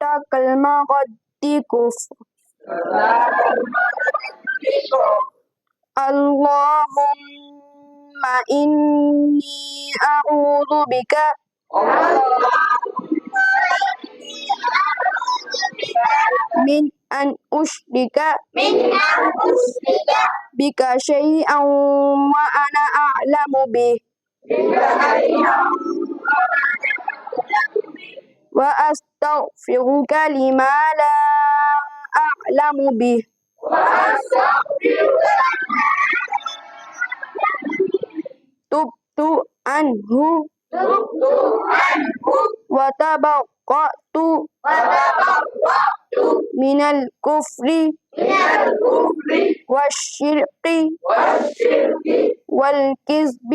كالمغد كفر اللهم إني أعوذ بك من أن أشرك بك شيئا وأنا أعلم به وأستغفرك لما لا أعلم به تبت عنه وتبرأت من الكفر والشرك والكذب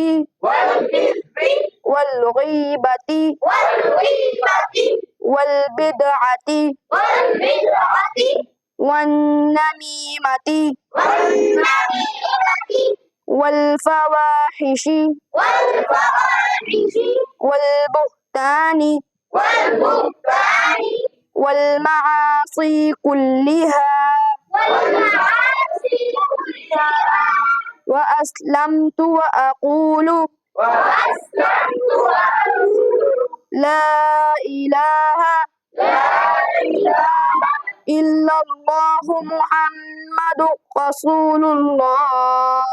والغيبة والبدعة والنميمة والفواحش والبهتان والمعاصي كلها وأسلمت وأقول لا إله إلا الله محمد رسول الله